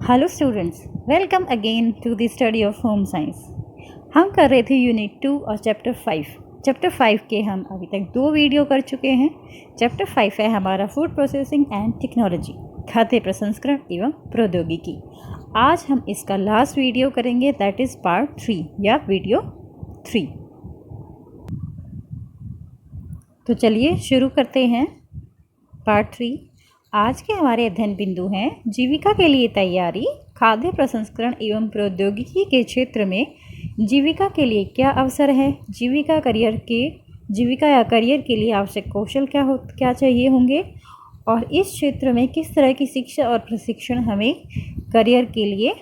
Hello students, welcome again to the study of home science. हम कर रहे थे यूनिट 2 और चैप्टर 5। चैप्टर 5 के हम अभी तक 2 वीडियो कर चुके हैं। चैप्टर 5 है हमारा फूड प्रोसेसिंग एंड टेक्नोलॉजी, खाद्य प्रसंस्करण एवं प्रौद्योगिकी। आज हम इसका लास्ट वीडियो करेंगे, दैट इज़ पार्ट 3 या वीडियो 3। तो चलिए शुरू करते हैं पार्ट 3। आज के हमारे अध्ययन बिंदु हैं जीविका के लिए तैयारी, खाद्य प्रसंस्करण एवं प्रौद्योगिकी के क्षेत्र में जीविका के लिए क्या अवसर है, जीविका या करियर के लिए आवश्यक कौशल क्या चाहिए होंगे, और इस क्षेत्र में किस तरह की शिक्षा और प्रशिक्षण हमें करियर के लिए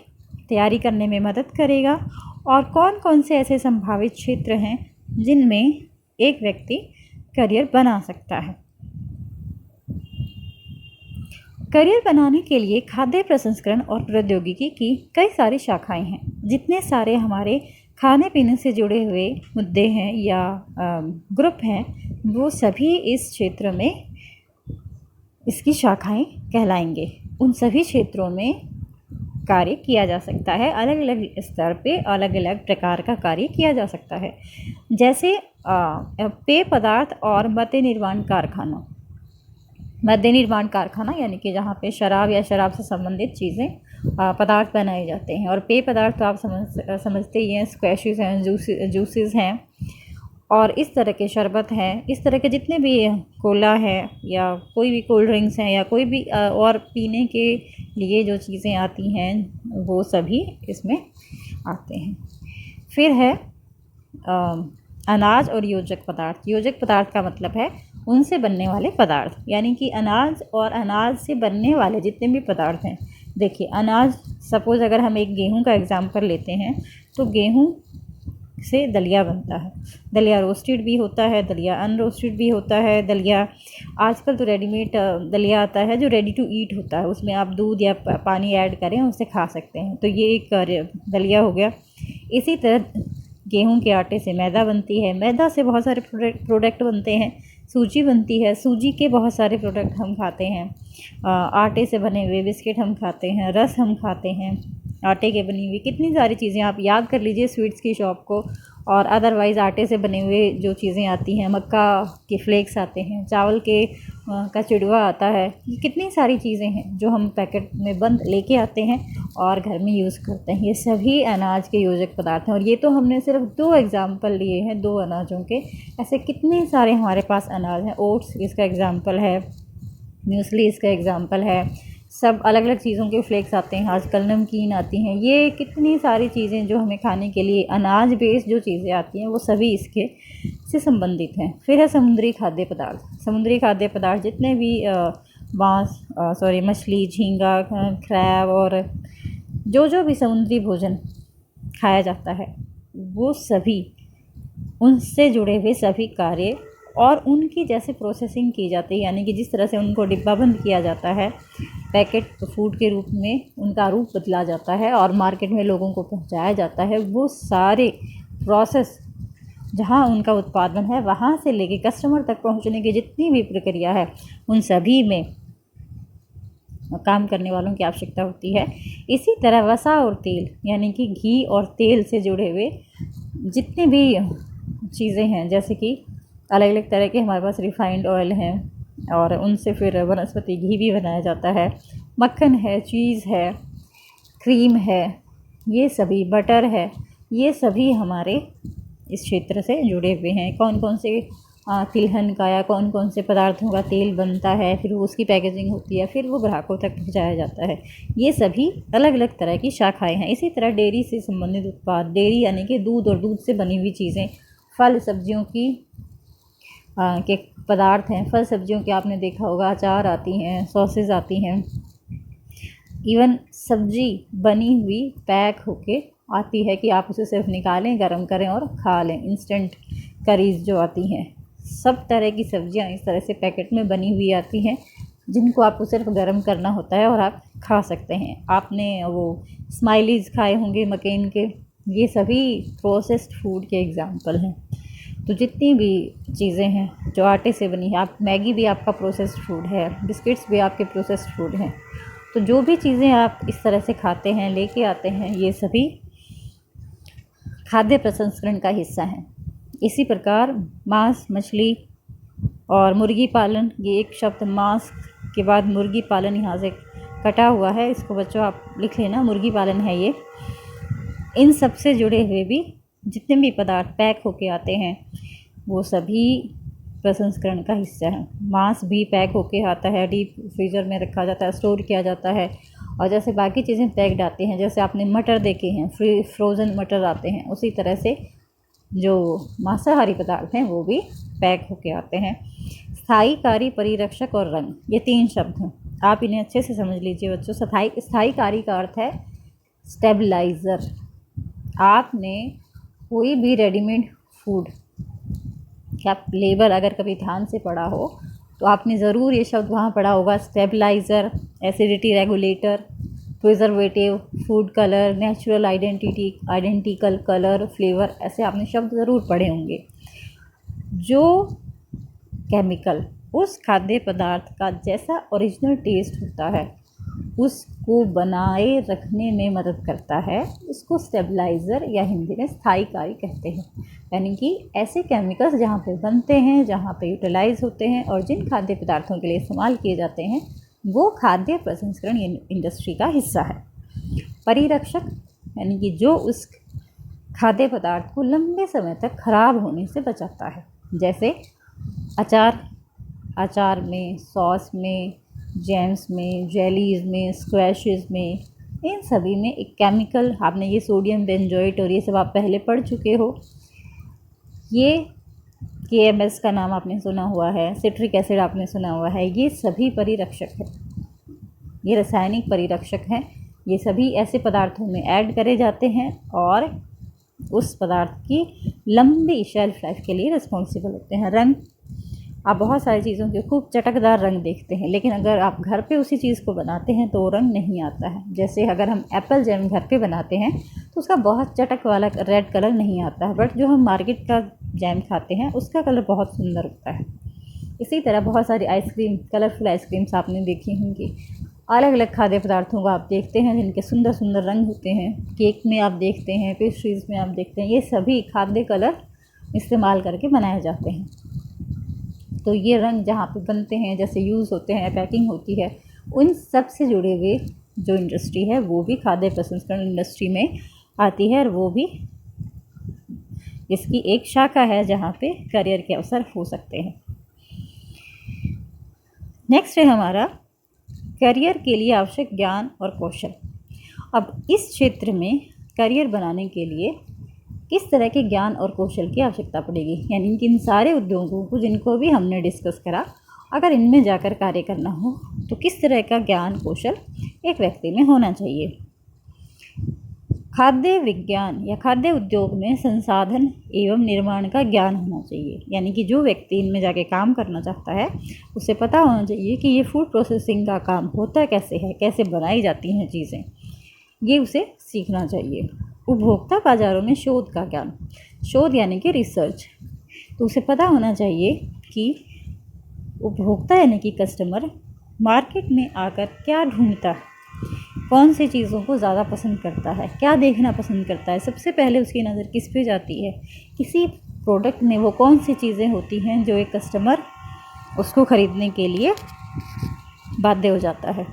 तैयारी करने में मदद करेगा, और कौन कौन से ऐसे संभावित क्षेत्र हैं जिनमें एक व्यक्ति करियर बना सकता है। करियर बनाने के लिए खाद्य प्रसंस्करण और प्रौद्योगिकी की कई सारी शाखाएं हैं। जितने सारे हमारे खाने पीने से जुड़े हुए मुद्दे हैं या ग्रुप हैं, वो सभी इस क्षेत्र में इसकी शाखाएं कहलाएंगे। उन सभी क्षेत्रों में कार्य किया जा सकता है, अलग अलग स्तर पे अलग अलग प्रकार का कार्य किया जा सकता है। जैसे पेय पदार्थ और मद्य निर्माण कारखाना यानी कि जहाँ पे शराब या शराब से संबंधित चीज़ें पदार्थ बनाए जाते हैं। और पेय पदार्थ तो आप समझते ही हैं, स्क्वैशेस हैं, जूसेस हैं और इस तरह के शरबत हैं। इस तरह के जितने भी कोला है या कोई भी कोल्ड ड्रिंक्स हैं या कोई भी और पीने के लिए जो चीज़ें आती हैं वो सभी इसमें आते हैं। फिर है अनाज और योजक पदार्थ। योजक पदार्थ का मतलब है उनसे बनने वाले पदार्थ, यानी कि अनाज और अनाज से बनने वाले जितने भी पदार्थ हैं। देखिए, अनाज, सपोज़ अगर हम एक गेहूं का एग्जांपल लेते हैं तो गेहूं से दलिया बनता है। दलिया रोस्टेड भी होता है, दलिया अनरोस्टेड भी होता है। दलिया आजकल तो रेडीमेड दलिया आता है जो रेडी टू ईट होता है, उसमें आप दूध या पानी ऐड करें उससे खा सकते हैं। तो ये एक दलिया हो गया। इसी तरह गेहूं के आटे से मैदा बनती है, मैदा से बहुत सारे प्रोडक्ट बनते हैं। सूजी बनती है, सूजी के बहुत सारे प्रोडक्ट हम खाते हैं। आटे से बने हुए बिस्किट हम खाते हैं, रस हम खाते हैं, आटे के बनी हुई कितनी सारी चीज़ें आप याद कर लीजिए स्वीट्स की शॉप को। और अदरवाइज़ आटे से बने हुए जो चीज़ें आती हैं, मक्का के फ्लेक्स आते हैं, चावल के का चिड़वा आता है। ये कितनी सारी चीज़ें हैं जो हम पैकेट में बंद लेके आते हैं और घर में यूज़ करते हैं। ये सभी अनाज के योजक पदार्थ हैं। और ये तो हमने सिर्फ 2 एग्जाम्पल लिए हैं, 2 अनाजों के। ऐसे कितने सारे हमारे पास अनाज हैं। ओट्स इसका एग्जाम्पल है, म्यूसली इसका एग्जाम्पल है। सब अलग अलग चीज़ों के फ्लेक्स आते हैं, आजकल नमकीन आती हैं। ये कितनी सारी चीज़ें जो हमें खाने के लिए अनाज बेस्ड जो चीज़ें आती हैं वो सभी इसके से संबंधित हैं। फिर है समुद्री खाद्य पदार्थ। समुद्री खाद्य पदार्थ जितने भी मछली, झींगा, क्रैब और जो भी समुद्री भोजन खाया जाता है वो सभी, उनसे जुड़े हुए सभी कार्य और उनकी जैसे प्रोसेसिंग की जाती है, यानी कि जिस तरह से उनको डिब्बाबंद किया जाता है, पैकेट फूड के रूप में उनका रूप बदला जाता है और मार्केट में लोगों को पहुंचाया जाता है, वो सारे प्रोसेस जहां उनका उत्पादन है वहां से लेके कस्टमर तक पहुंचने की जितनी भी प्रक्रिया है उन सभी में काम करने वालों की आवश्यकता होती है। इसी तरह वसा और तेल, यानी कि घी और तेल से जुड़े हुए जितने भी चीज़ें हैं, जैसे कि अलग अलग तरह के हमारे पास रिफाइंड ऑयल हैं और उनसे फिर वनस्पति घी भी बनाया जाता है। मक्खन है, चीज़ है, क्रीम है, ये सभी, बटर है, ये सभी हमारे इस क्षेत्र से जुड़े हुए हैं। कौन कौन से तिलहन का या कौन कौन से पदार्थों का तेल बनता है, फिर वो उसकी पैकेजिंग होती है, फिर वो ग्राहकों तक पहुँचाया जाता है। ये सभी अलग अलग तरह की शाखाएँ हैं। इसी तरह डेयरी से संबंधित उत्पाद, डेयरी यानी कि दूध और दूध से बनी हुई चीज़ें, फल सब्जियों के पदार्थ हैं। फल सब्जियों के आपने देखा होगा अचार आती हैं, सॉसेज आती हैं, इवन सब्जी बनी हुई पैक होके आती है कि आप उसे सिर्फ निकालें, गर्म करें और खा लें। इंस्टेंट करीज जो आती हैं, सब तरह की सब्जियां इस तरह से पैकेट में बनी हुई आती हैं जिनको आपको सिर्फ गर्म करना होता है और आप खा सकते हैं। आपने वो स्माइलीज़ खाए होंगे मकेन के, ये सभी प्रोसेस्ड फूड के एग्जाम्पल हैं। तो जितनी भी चीज़ें हैं जो आटे से बनी है, आप मैगी भी आपका प्रोसेस्ड फूड है, बिस्किट्स भी आपके प्रोसेस्ड फूड हैं। तो जो भी चीज़ें आप इस तरह से खाते हैं, लेके आते हैं, ये सभी खाद्य प्रसंस्करण का हिस्सा हैं। इसी प्रकार मांस, मछली और मुर्गी पालन, ये एक शब्द मांस के बाद मुर्गी पालन यहाँ से कटा हुआ है, इसको बच्चों आप लिख लेना, मुर्गी पालन है ये। इन सब से जुड़े हुए भी जितने भी पदार्थ पैक होके आते हैं वो सभी प्रसंस्करण का हिस्सा है। मांस भी पैक होके आता है, डीप फ्रीज़र में रखा जाता है, स्टोर किया जाता है। और जैसे बाकी चीज़ें पैक्ड आती हैं, जैसे आपने मटर देखे हैं, फ्रोज़न मटर आते हैं, उसी तरह से जो मांसाहारी पदार्थ हैं वो भी पैक होके आते हैं। स्थायी, कारी, परिरक्षक और रंग, ये 3 शब्द हैं, आप इन्हें अच्छे से समझ लीजिए बच्चों। स्थायी कारी का अर्थ है स्टेबलाइज़र। आपने कोई भी रेडीमेड फूड क्या लेबल अगर कभी ध्यान से पढ़ा हो तो आपने ज़रूर ये शब्द वहाँ पढ़ा होगा, stabiliser, acidity regulator, preservative, food colour, natural identical colour, flavour, ऐसे आपने शब्द ज़रूर पढ़े होंगे। जो केमिकल उस खाद्य पदार्थ का जैसा ओरिजिनल टेस्ट होता है उसको बनाए रखने में मदद करता है, उसको स्टेबलाइज़र या हिंदी में स्थायी कारी कहते हैं। यानी कि ऐसे केमिकल्स जहाँ पे बनते हैं, जहाँ पे यूटिलाइज़ होते हैं और जिन खाद्य पदार्थों के लिए इस्तेमाल किए जाते हैं वो खाद्य प्रसंस्करण इंडस्ट्री का हिस्सा है। परिरक्षक यानी कि जो उस खाद्य पदार्थ को लंबे समय तक खराब होने से बचाता है, जैसे अचार में, सॉस में, जैम्स में, जेलीज़ में, स्क्वैशेस में, इन सभी में एक केमिकल, आपने ये सोडियम बेंजोएट और ये सब आप पहले पढ़ चुके हो। ये KMS का नाम आपने सुना हुआ है, सिट्रिक एसिड आपने सुना हुआ है, ये सभी परिरक्षक है, ये रासायनिक परिरक्षक हैं। ये सभी ऐसे पदार्थों में ऐड करे जाते हैं और उस पदार्थ की लंबी शेल्फ लाइफ के लिए रिस्पॉन्सिबल होते हैं। रंग, आप बहुत सारी चीज़ों के खूब चटकदार रंग देखते हैं, लेकिन अगर आप घर पे उसी चीज़ को बनाते हैं तो वो रंग नहीं आता है। जैसे अगर हम एप्पल जैम घर पे बनाते हैं तो उसका बहुत चटक वाला रेड कलर नहीं आता है, बट जो हम मार्केट का जैम खाते हैं उसका कलर बहुत सुंदर होता है। इसी तरह बहुत सारी आइसक्रीम, कलरफुल आइसक्रीम्स आपने देखी होंगी। अलग अलग खाद्य पदार्थों को आप देखते हैं जिनके सुंदर सुंदर रंग होते हैं। केक में आप देखते हैं, पेस्ट्रीज़ में आप देखते हैं, ये सभी खाद्य कलर इस्तेमाल करके बनाए जाते हैं। तो ये रंग जहाँ पे बनते हैं, जैसे यूज़ होते हैं, पैकिंग होती है, उन सब से जुड़े हुए जो इंडस्ट्री है वो भी खाद्य प्रसंस्करण इंडस्ट्री में आती है और वो भी इसकी एक शाखा है जहाँ पे करियर के अवसर हो सकते हैं। नेक्स्ट है हमारा करियर के लिए आवश्यक ज्ञान और कौशल। अब इस क्षेत्र में करियर बनाने के लिए किस तरह के ज्ञान और कौशल की आवश्यकता पड़ेगी, यानी कि इन सारे उद्योगों को जिनको भी हमने डिस्कस करा, अगर इनमें जाकर कार्य करना हो तो किस तरह का ज्ञान कौशल एक व्यक्ति में होना चाहिए। खाद्य विज्ञान या खाद्य उद्योग में संसाधन एवं निर्माण का ज्ञान होना चाहिए, यानी कि जो व्यक्ति इनमें जाके काम करना चाहता है उसे पता होना चाहिए कि ये फूड प्रोसेसिंग का काम होता कैसे है, कैसे बनाई जाती हैं चीज़ें, ये उसे सीखना चाहिए। उपभोक्ता बाज़ारों में शोध का ज्ञान, शोध यानी कि रिसर्च, तो उसे पता होना चाहिए कि उपभोक्ता यानी कि कस्टमर मार्केट में आकर क्या ढूंढता है, कौन सी चीज़ों को ज़्यादा पसंद करता है, क्या देखना पसंद करता है, सबसे पहले उसकी नज़र किस पे जाती है, किसी प्रोडक्ट में वो कौन सी चीज़ें होती हैं जो एक कस्टमर उसको ख़रीदने के लिए बाध्य हो जाता है।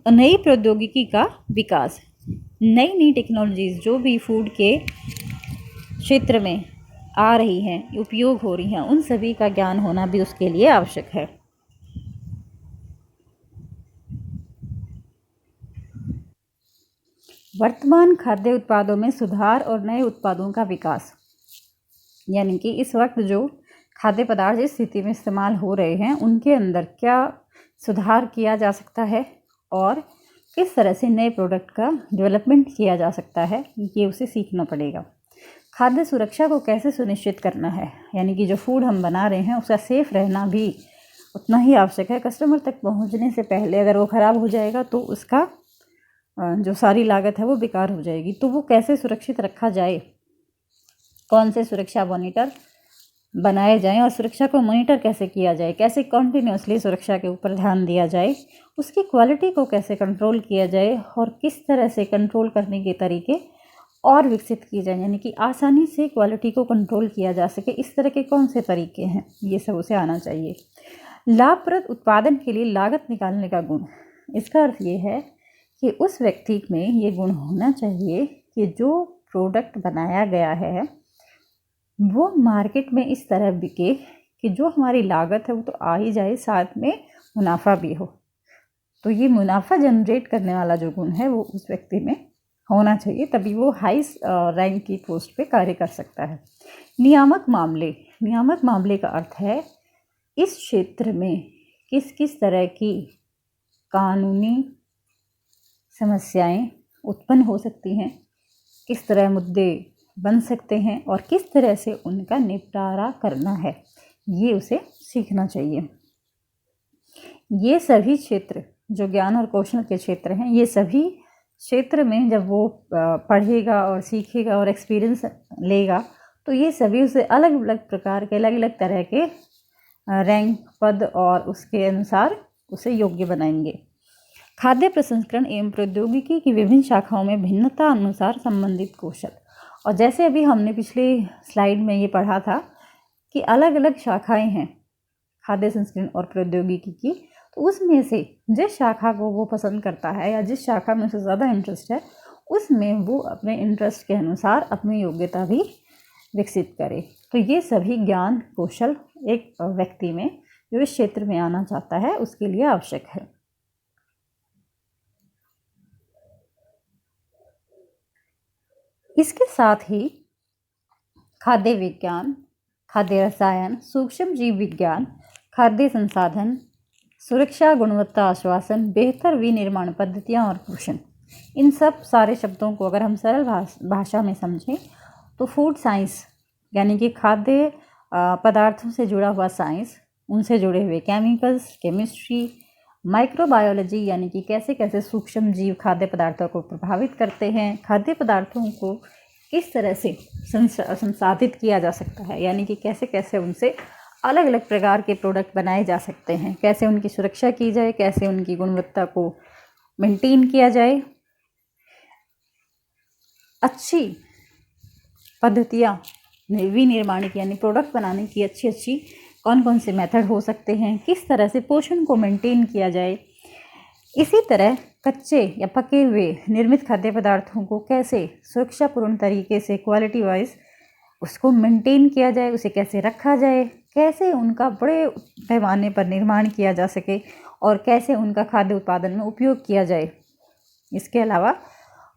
नई प्रौद्योगिकी का विकास, नई नई टेक्नोलॉजीज़ जो भी फूड के क्षेत्र में आ रही हैं, उपयोग हो रही हैं, उन सभी का ज्ञान होना भी उसके लिए आवश्यक है। वर्तमान खाद्य उत्पादों में सुधार और नए उत्पादों का विकास, यानी कि इस वक्त जो खाद्य पदार्थ जिस स्थिति में इस्तेमाल हो रहे हैं उनके अंदर क्या सुधार किया जा सकता है और किस तरह से नए प्रोडक्ट का डेवलपमेंट किया जा सकता है, ये उसे सीखना पड़ेगा। खाद्य सुरक्षा को कैसे सुनिश्चित करना है, यानी कि जो फूड हम बना रहे हैं उसका सेफ़ रहना भी उतना ही आवश्यक है। कस्टमर तक पहुंचने से पहले अगर वो ख़राब हो जाएगा तो उसका जो सारी लागत है वो बेकार हो जाएगी। तो वो कैसे सुरक्षित रखा जाए, कौन से सुरक्षा मॉनिटर बनाए जाएं और सुरक्षा को मॉनिटर कैसे किया जाए, कैसे कॉन्टिन्यूसली सुरक्षा के ऊपर ध्यान दिया जाए, उसकी क्वालिटी को कैसे कंट्रोल किया जाए और किस तरह से कंट्रोल करने के तरीके और विकसित किए जाएं, यानी कि आसानी से क्वालिटी को कंट्रोल किया जा सके, इस तरह के कौन से तरीके हैं, ये सब उसे आना चाहिए। लाभप्रद उत्पादन के लिए लागत निकालने का गुण, इसका अर्थ ये है कि उस व्यक्ति में ये गुण होना चाहिए कि जो प्रोडक्ट बनाया गया है वो मार्केट में इस तरह बिके कि जो हमारी लागत है वो तो आ ही जाए, साथ में मुनाफा भी हो। तो ये मुनाफा जनरेट करने वाला जो गुण है वो उस व्यक्ति में होना चाहिए, तभी वो हाई रैंक की पोस्ट पे कार्य कर सकता है। नियामक मामले, नियामक मामले का अर्थ है इस क्षेत्र में किस किस तरह की कानूनी समस्याएं उत्पन्न हो सकती हैं, किस तरह मुद्दे बन सकते हैं और किस तरह से उनका निपटारा करना है, ये उसे सीखना चाहिए। ये सभी क्षेत्र जो ज्ञान और कौशल के क्षेत्र हैं, ये सभी क्षेत्र में जब वो पढ़ेगा और सीखेगा और एक्सपीरियंस लेगा तो ये सभी उसे अलग अलग प्रकार के, अलग अलग तरह के रैंक, पद और उसके अनुसार उसे योग्य बनाएंगे। खाद्य प्रसंस्करण एवं प्रौद्योगिकी की विभिन्न शाखाओं में भिन्नता अनुसार संबंधित कौशल, और जैसे अभी हमने पिछले स्लाइड में ये पढ़ा था कि अलग अलग शाखाएं हैं खाद्य संस्करण और प्रौद्योगिकी की, तो उसमें से जिस शाखा को वो पसंद करता है या जिस शाखा में उसे ज़्यादा इंटरेस्ट है उसमें वो अपने इंटरेस्ट के अनुसार अपनी योग्यता भी विकसित करे। तो ये सभी ज्ञान कौशल एक व्यक्ति में जो इस क्षेत्र में आना चाहता है उसके लिए आवश्यक है। इसके साथ ही खाद्य विज्ञान, खाद्य रसायन, सूक्ष्म जीव विज्ञान, खाद्य संसाधन, सुरक्षा, गुणवत्ता आश्वासन, बेहतर विनिर्माण पद्धतियाँ और पोषण, इन सब सारे शब्दों को अगर हम सरल भाषा में समझें तो फूड साइंस यानी कि खाद्य पदार्थों से जुड़ा हुआ साइंस, उनसे जुड़े हुए केमिकल्स, केमिस्ट्री, माइक्रोबायोलॉजी यानी कि कैसे कैसे सूक्ष्म जीव खाद्य पदार्थों को प्रभावित करते हैं, खाद्य पदार्थों को किस तरह से संसाधित किया जा सकता है, यानी कि कैसे कैसे उनसे अलग अलग प्रकार के प्रोडक्ट बनाए जा सकते हैं, कैसे उनकी सुरक्षा की जाए, कैसे उनकी गुणवत्ता को मेंटेन किया जाए, अच्छी पद्धतियाँ विनिर्माण की यानी प्रोडक्ट बनाने की अच्छी कौन कौन से मेथड हो सकते हैं, किस तरह से पोषण को मेंटेन किया जाए। इसी तरह कच्चे या पके हुए निर्मित खाद्य पदार्थों को कैसे सुरक्षापूर्ण तरीके से क्वालिटी वाइज उसको मेंटेन किया जाए, उसे कैसे रखा जाए, कैसे उनका बड़े पैमाने पर निर्माण किया जा सके और कैसे उनका खाद्य उत्पादन में उपयोग किया जाए। इसके अलावा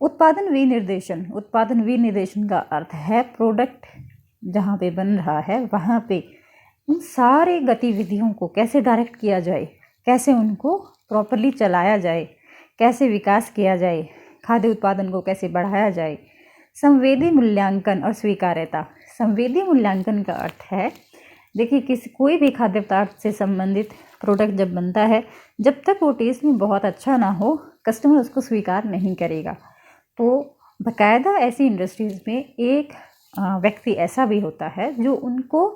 उत्पादन विनिर्देशन, उत्पादन विनिर्देशन का अर्थ है प्रोडक्ट जहाँ पे बन रहा है वहाँ पे उन सारे गतिविधियों को कैसे डायरेक्ट किया जाए, कैसे उनको प्रॉपरली चलाया जाए, कैसे विकास किया जाए, खाद्य उत्पादन को कैसे बढ़ाया जाए। संवेदी मूल्यांकन और स्वीकार्यता, संवेदी मूल्यांकन का अर्थ है, देखिए कोई भी खाद्य पदार्थ से संबंधित प्रोडक्ट जब बनता है, जब तक वो टेस्ट में बहुत अच्छा ना हो कस्टमर उसको स्वीकार नहीं करेगा। तो बाकायदा ऐसी इंडस्ट्रीज़ में एक व्यक्ति ऐसा भी होता है जो उनको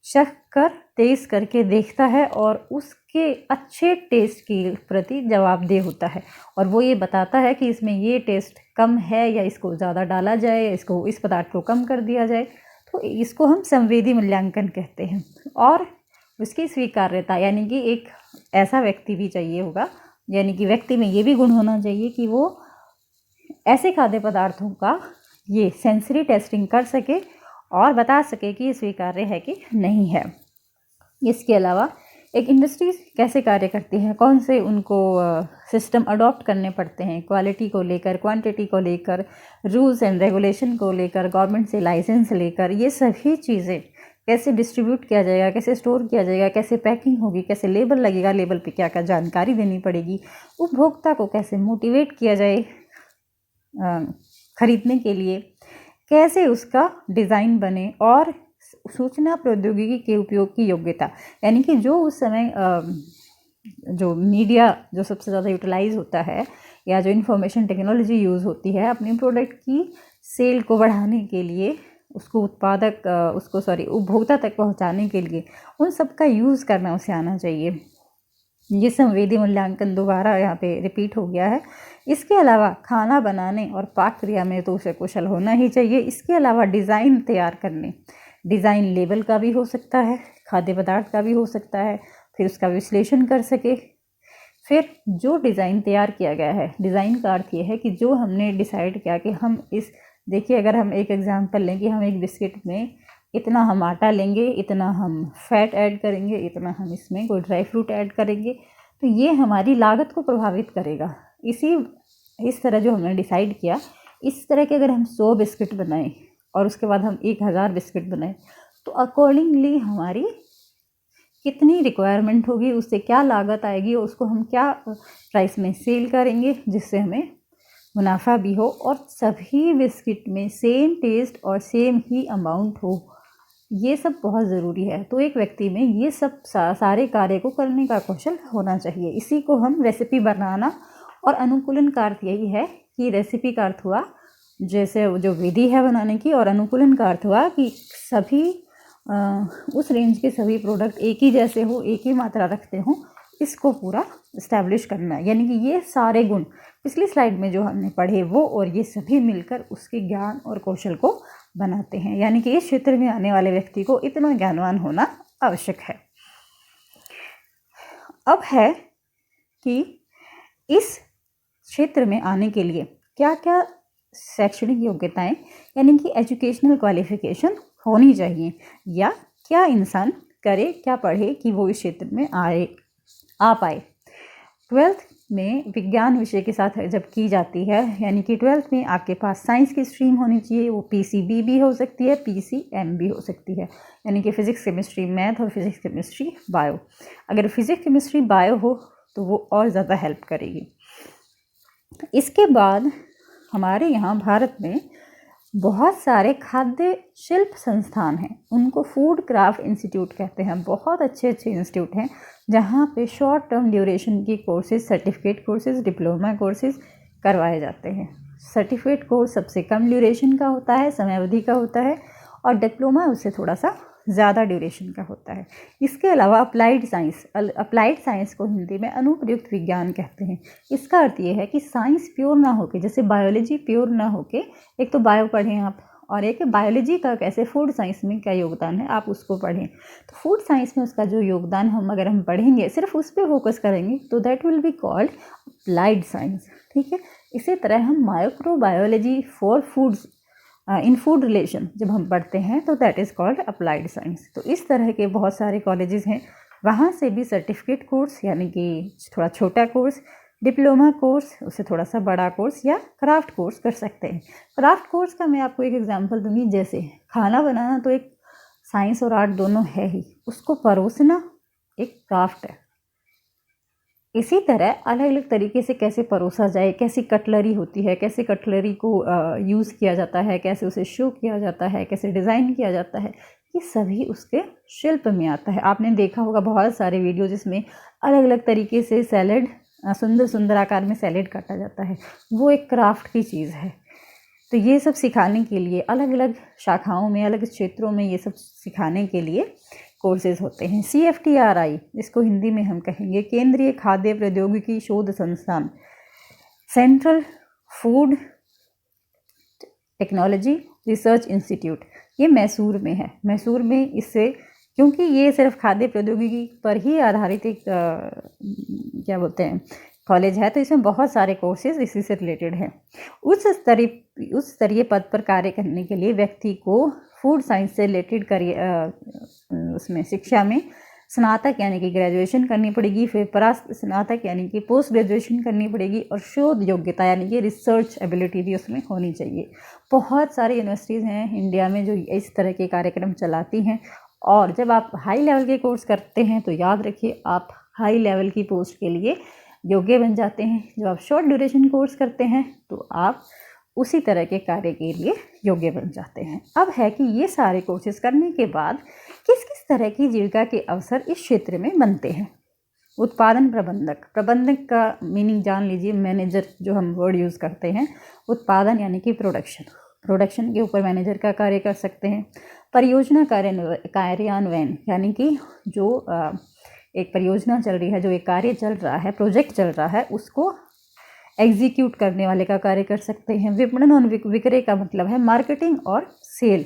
चख कर टेस्ट करके देखता है और उसके अच्छे टेस्ट के प्रति जवाबदेह होता है और वो ये बताता है कि इसमें ये टेस्ट कम है या इसको ज़्यादा डाला जाए या इसको इस पदार्थ को कम कर दिया जाए। तो इसको हम संवेदी मूल्यांकन कहते हैं। और उसकी स्वीकार्यता यानी कि एक ऐसा व्यक्ति भी चाहिए होगा, यानी कि व्यक्ति में ये भी गुण होना चाहिए कि वो ऐसे खाद्य पदार्थों का ये सेंसरी टेस्टिंग कर सके और बता सके कि ये स्वीकार्य है कि नहीं है। इसके अलावा एक इंडस्ट्री कैसे कार्य करती है, कौन से उनको सिस्टम अडॉप्ट करने पड़ते हैं क्वालिटी को लेकर, क्वांटिटी को लेकर, रूल्स एंड रेगुलेशन को लेकर, गवर्नमेंट से लाइसेंस लेकर, ये सभी चीज़ें कैसे डिस्ट्रीब्यूट किया जाएगा, कैसे स्टोर किया जाएगा, कैसे पैकिंग होगी, कैसे लेबल लगेगा, लेबल पे क्या क्या जानकारी देनी पड़ेगी, उपभोक्ता को कैसे मोटिवेट किया जाए खरीदने के लिए, कैसे उसका डिज़ाइन बने, और सूचना प्रौद्योगिकी के उपयोग की योग्यता, यानी कि जो उस समय जो मीडिया जो सबसे ज़्यादा यूटिलाइज होता है या जो इंफॉर्मेशन टेक्नोलॉजी यूज़ होती है अपने प्रोडक्ट की सेल को बढ़ाने के लिए, उसको उपभोक्ता तक पहुंचाने के लिए उन सब का यूज़ करना उसे आना चाहिए। ये संवेदी मूल्यांकन दोबारा यहाँ पे रिपीट हो गया है। इसके अलावा खाना बनाने और पाक क्रिया में तो उसे कुशल होना ही चाहिए। इसके अलावा डिज़ाइन तैयार करने, डिज़ाइन लेबल का भी हो सकता है, खाद्य पदार्थ का भी हो सकता है, फिर उसका विश्लेषण कर सके। फिर जो डिज़ाइन तैयार किया गया है, डिज़ाइन का अर्थ ये है कि जो हमने डिसाइड किया कि हम देखिए अगर हम एक एग्जांपल लें कि हम एक बिस्किट में इतना हम आटा लेंगे, इतना हम फैट ऐड करेंगे, इतना हम इसमें कोई ड्राई फ्रूट ऐड करेंगे, तो ये हमारी लागत को प्रभावित करेगा। इस तरह जो हमने डिसाइड किया, इस तरह के अगर हम 100 बिस्किट बनाएं और उसके बाद हम 1000 बिस्किट बनाएं, तो अकॉर्डिंगली हमारी कितनी रिक्वायरमेंट होगी, उससे क्या लागत आएगी और उसको हम क्या प्राइस में सेल करेंगे जिससे हमें मुनाफा भी हो और सभी बिस्किट में सेम टेस्ट और सेम ही अमाउंट हो। ये सब बहुत ज़रूरी है। तो एक व्यक्ति में ये सब सारे कार्य को करने का कौशल होना चाहिए। इसी को हम रेसिपी बनाना, और अनुकूलन का अर्थ यही है कि रेसिपी का अर्थ हुआ जैसे जो विधि है बनाने की, और अनुकूलन का अर्थ हुआ कि सभी उस रेंज के सभी प्रोडक्ट एक ही जैसे हो, एक ही मात्रा रखते हों, इसको पूरा इस्टेब्लिश करना है। यानी कि ये सारे गुण पिछली स्लाइड में जो हमने पढ़े वो और ये सभी मिलकर उसके ज्ञान और कौशल को बनाते हैं। यानी कि इस क्षेत्र में आने वाले व्यक्ति को इतना ज्ञानवान होना आवश्यक है। अब है कि इस क्षेत्र में आने के लिए क्या क्या शैक्षणिक योग्यताएं यानी कि एजुकेशनल क्वालिफिकेशन होनी चाहिए, या क्या इंसान करे, क्या पढ़े कि वो इस क्षेत्र में आ पाए। 12th में विज्ञान विषय के साथ जब की जाती है, यानी कि 12th में आपके पास साइंस की स्ट्रीम होनी चाहिए। वो PCB भी हो सकती है, PCM भी हो सकती है, यानी कि फिज़िक्स केमिस्ट्री मैथ और फिज़िक्स केमिस्ट्री बायो। अगर फिज़िक्स केमिस्ट्री बायो हो तो वो और ज़्यादा हेल्प करेगी। इसके बाद हमारे यहाँ भारत में बहुत सारे खाद्य शिल्प संस्थान हैं, उनको फूड क्राफ्ट इंस्टीट्यूट कहते हैं। बहुत अच्छे अच्छे इंस्टीट्यूट हैं जहाँ पे शॉर्ट टर्म ड्यूरेशन की courses, certificate courses, diploma courses करवाए जाते हैं। सर्टिफिकेट कोर्स सबसे कम ड्यूरेशन का होता है, समय अवधि का होता है, और डिप्लोमा उससे थोड़ा सा ज़्यादा ड्यूरेशन का होता है। इसके अलावा अप्लाइड साइंस को हिंदी में अनुप्रयुक्त विज्ञान कहते हैं। इसका अर्थ ये है कि साइंस प्योर ना होके, जैसे बायोलॉजी प्योर ना होके, एक तो बायो पढ़ें आप, और एक बायोलॉजी का कैसे फूड साइंस में क्या योगदान है आप उसको पढ़ें। तो फूड साइंस में उसका जो योगदान अगर हम पढ़ेंगे, सिर्फ उस पर फोकस करेंगे, तो that will be called applied science. ठीक है। इसी तरह हम microbiology for foods in food relation जब हम पढ़ते हैं तो that is called applied science. तो इस तरह के बहुत सारे कॉलेजेस हैं, वहाँ से भी सर्टिफिकेट कोर्स यानी कि थोड़ा छोटा कोर्स, डिप्लोमा कोर्स, उससे थोड़ा सा बड़ा कोर्स, या क्राफ्ट कोर्स कर सकते हैं। क्राफ्ट कोर्स का मैं आपको एक एग्जांपल दूंगी। जैसे खाना बनाना तो एक साइंस और आर्ट दोनों है ही, उसको परोसना एक क्राफ्ट है। इसी तरह अलग अलग तरीके से कैसे परोसा जाए, कैसी कटलरी होती है, कैसे कटलरी को यूज़ किया जाता है, कैसे उसे शो किया जाता है, कैसे डिज़ाइन किया जाता है, ये सभी उसके शिल्प में आता है। आपने देखा होगा बहुत सारे वीडियो जिसमें अलग अलग तरीके से सैलेड, सुंदर सुंदर आकार में सैलेड काटा जाता है, वो एक क्राफ्ट की चीज़ है। तो ये सब सिखाने के लिए अलग अलग शाखाओं में, अलग क्षेत्रों में ये सब सिखाने के लिए कोर्सेज होते हैं। CFTRI, इसको हिंदी में हम कहेंगे केंद्रीय खाद्य प्रौद्योगिकी शोध संस्थान, central food technology research institute, ये मैसूर में है। मैसूर में इससे, क्योंकि ये सिर्फ खाद्य प्रौद्योगिकी पर ही आधारित एक क्या बोलते हैं कॉलेज है, तो इसमें बहुत सारे कोर्सेज इसी से रिलेटेड हैं। उस स्तरीय पद पर कार्य करने के लिए व्यक्ति को फूड साइंस से रिलेटेड उसमें शिक्षा में स्नातक यानी कि ग्रेजुएशन करनी पड़ेगी, फिर स्नातक यानी कि पोस्ट ग्रेजुएशन करनी पड़ेगी, और शोध योग्यता यानी कि रिसर्च एबिलिटी भी उसमें होनी चाहिए। बहुत सारी यूनिवर्सिटीज़ हैं इंडिया में जो इस तरह के कार्यक्रम चलाती हैं, और जब आप हाई लेवल के कोर्स करते हैं तो याद रखिए आप हाई लेवल की पोस्ट के लिए योग्य बन जाते हैं। जब आप शॉर्ट ड्यूरेशन कोर्स करते हैं तो आप उसी तरह के कार्य के लिए योग्य बन जाते हैं। अब है कि ये सारे कोर्सेज करने के बाद किस किस तरह की जीविका के अवसर इस क्षेत्र में बनते हैं। उत्पादन प्रबंधक का मीनिंग जान लीजिए, मैनेजर जो हम वर्ड यूज़ करते हैं। उत्पादन यानी कि प्रोडक्शन, प्रोडक्शन के ऊपर मैनेजर का कार्य कर सकते हैं। परियोजना कार्यान्वयन यानी कि जो एक परियोजना चल रही है, जो एक कार्य चल रहा है, प्रोजेक्ट चल रहा है, उसको एग्जीक्यूट करने वाले का कार्य कर सकते हैं। विपणन और विक्रय का मतलब है मार्केटिंग और सेल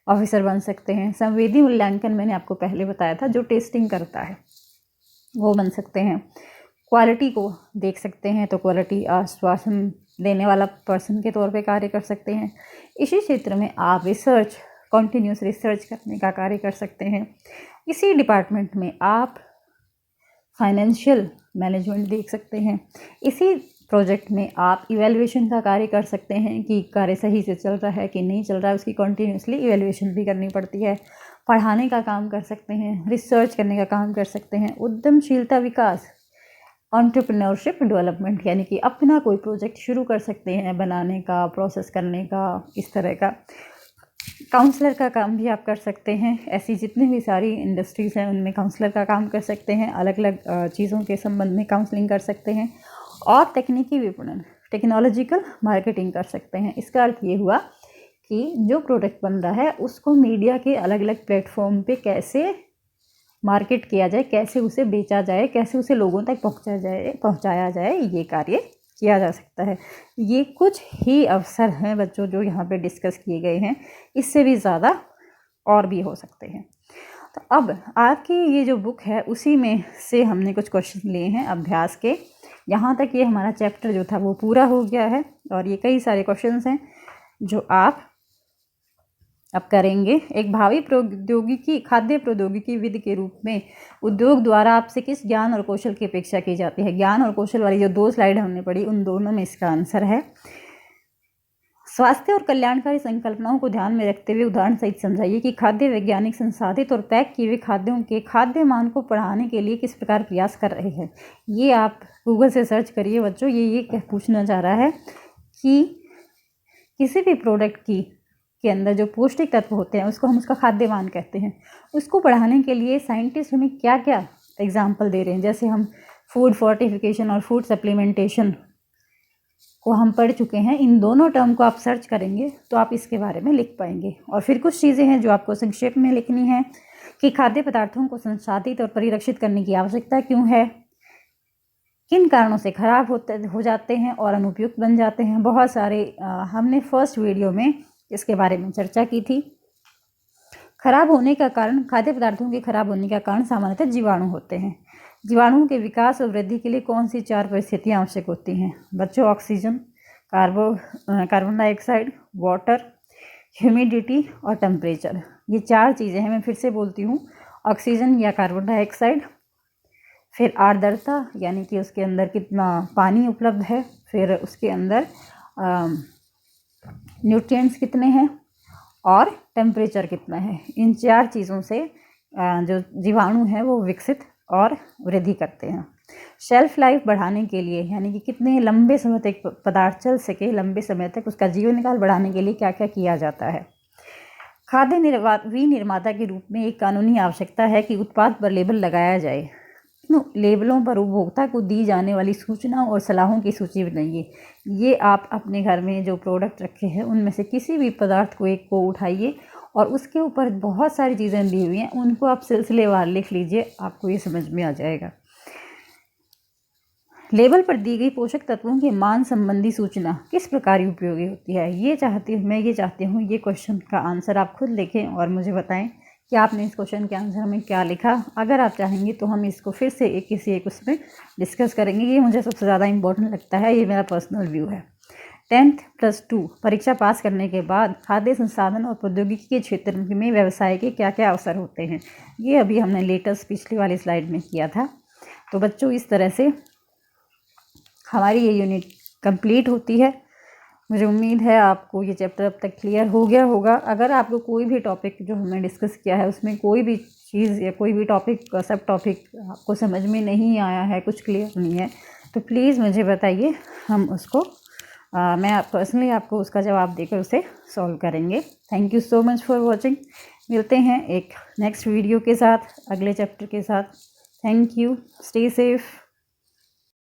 ऑफिसर बन सकते हैं। संवेदी मूल्यांकन मैंने आपको पहले बताया था, जो टेस्टिंग करता है वो बन सकते हैं। क्वालिटी को देख सकते हैं तो क्वालिटी आश्वासन देने वाला पर्सन के तौर पे कार्य कर सकते हैं। इसी क्षेत्र में आप रिसर्च, कॉन्टिन्यूस रिसर्च करने का कार्य कर सकते हैं। इसी डिपार्टमेंट में आप फाइनेंशियल मैनेजमेंट देख सकते हैं। इसी प्रोजेक्ट में आप इवैल्यूएशन का कार्य कर सकते हैं कि कार्य सही से चल रहा है कि नहीं चल रहा है, उसकी कॉन्टिन्यूसली इवैल्यूएशन भी करनी पड़ती है। पढ़ाने का काम कर सकते हैं, रिसर्च करने का काम कर सकते हैं। उद्यमशीलता विकास, एंटरप्रेन्योरशिप डेवलपमेंट यानी कि अपना कोई प्रोजेक्ट शुरू कर सकते हैं, बनाने का, प्रोसेस करने का, इस तरह का। काउंसलर का काम भी आप कर सकते हैं। ऐसी जितनी भी सारी इंडस्ट्रीज़ हैं उनमें काउंसलर का काम कर सकते हैं, अलग अलग चीज़ों के संबंध में काउंसलिंग कर सकते हैं। और तकनीकी विपणन, टेक्नोलॉजिकल मार्केटिंग कर सकते हैं। इसका अर्थ ये हुआ कि जो प्रोडक्ट बन रहा है उसको मीडिया के अलग अलग प्लेटफॉर्म पे कैसे मार्केट किया जाए, कैसे उसे बेचा जाए, कैसे उसे लोगों तक पहुंचाया जाए, ये कार्य किया जा सकता है। ये कुछ ही अवसर हैं बच्चों जो यहाँ पे डिस्कस किए गए हैं, इससे भी ज़्यादा और भी हो सकते हैं। तो अब आपकी ये जो बुक है उसी में से हमने कुछ क्वेश्चन लिए हैं अभ्यास के। यहाँ तक ये हमारा चैप्टर जो था वो पूरा हो गया है और ये कई सारे क्वेश्चंस हैं जो आप अब करेंगे। एक भावी प्रौद्योगिकी, खाद्य प्रौद्योगिकी विद के रूप में उद्योग द्वारा आपसे किस ज्ञान और कौशल की अपेक्षा की जाती है? ज्ञान और कौशल वाली जो 2 स्लाइड हमने पढ़ी उन दोनों में इसका आंसर है। स्वास्थ्य और कल्याणकारी संकल्पनाओं को ध्यान में रखते हुए उदाहरण सहित समझाइए कि खाद्य वैज्ञानिक संसाधित और पैक किए हुए खाद्यों के खाद्य मान को बढ़ाने के लिए किस प्रकार प्रयास कर रहे हैं। ये आप गूगल से सर्च करिए बच्चों। ये पूछना चाह रहा है कि किसी भी प्रोडक्ट के अंदर जो पौष्टिक तत्व होते हैं उसको हम उसका खाद्य मान कहते हैं। उसको बढ़ाने के लिए साइंटिस्ट हमें क्या क्या एग्जाम्पल दे रहे हैं। जैसे हम फूड फोर्टिफिकेशन और फूड सप्लीमेंटेशन को हम पढ़ चुके हैं। इन दोनों टर्म को आप सर्च करेंगे तो आप इसके बारे में लिख पाएंगे। और फिर कुछ चीज़ें हैं जो आपको संक्षेप में लिखनी है कि खाद्य पदार्थों को संसाधित और परिरक्षित करने की आवश्यकता क्यों है, किन कारणों से खराब हो जाते हैं और अनुपयुक्त बन जाते हैं। बहुत सारे हमने फर्स्ट वीडियो में इसके बारे में चर्चा की थी। खराब होने का कारण, खाद्य पदार्थों के खराब होने का कारण सामान्यतः जीवाणु होते हैं। जीवाणुओं के विकास और वृद्धि के लिए कौन सी 4 परिस्थितियाँ आवश्यक होती हैं बच्चों? Oxygen, carbon dioxide, water, humidity और टेम्परेचर। ये 4 चीज़ें हैं। मैं फिर से बोलती हूँ, ऑक्सीजन या कार्बन डाइऑक्साइड, फिर आर्द्रता यानी कि उसके अंदर कितना पानी उपलब्ध है, फिर उसके अंदर न्यूट्रिएंट्स कितने हैं और टेम्परेचर कितना है। इन 4 चीज़ों से जो जीवाणु हैं वो विकसित और वृद्धि करते हैं। शेल्फ लाइफ बढ़ाने के लिए यानी कि कितने लंबे समय तक पदार्थ चल सके, लंबे समय तक उसका जीवन काल बढ़ाने के लिए क्या क्या किया जाता है। खाद्य विनिर्माता के रूप में एक कानूनी आवश्यकता है कि उत्पाद पर लेबल लगाया जाए। लेबलों पर उपभोक्ता को दी जाने वाली सूचनाओं और सलाहों की सूची बनाइए। ये आप अपने घर में जो प्रोडक्ट रखे हैं उनमें से किसी भी पदार्थ को एक को उठाइए और उसके ऊपर बहुत सारी चीज़ें दी हुई हैं, उनको आप सिलसिलेवार लिख लीजिए, आपको ये समझ में आ जाएगा। लेबल पर दी गई पोषक तत्वों के मान संबंधी सूचना किस प्रकार उपयोगी होती है? मैं ये चाहती हूँ ये क्वेश्चन का आंसर आप खुद लिखें और मुझे बताएं कि आपने इस क्वेश्चन के आंसर में क्या लिखा। अगर आप चाहेंगे तो हम इसको फिर से किसी एक उसमें डिस्कस करेंगे। ये मुझे सबसे ज़्यादा इम्पोर्टेंट लगता है, ये मेरा पर्सनल व्यू है। 10+2 परीक्षा पास करने के बाद खाद्य संसाधन और प्रौद्योगिकी के क्षेत्र में व्यवसाय के क्या क्या अवसर होते हैं, ये अभी हमने लेटेस्ट पिछली वाली स्लाइड में किया था। तो बच्चों इस तरह से हमारी ये यूनिट कंप्लीट होती है। मुझे उम्मीद है आपको ये चैप्टर अब तक क्लियर हो गया होगा। अगर आपको कोई भी टॉपिक जो हमने डिस्कस किया है उसमें कोई भी चीज़ या कोई भी टॉपिक, सब टॉपिक आपको समझ में नहीं आया है, कुछ क्लियर नहीं है, तो प्लीज़ मुझे बताइए, हम उसको मैं पर्सनली आपको उसका जवाब देकर उसे सॉल्व करेंगे। Thank you so much for watching. मिलते हैं एक नेक्स्ट वीडियो के साथ, अगले चैप्टर के साथ। Thank you, stay safe.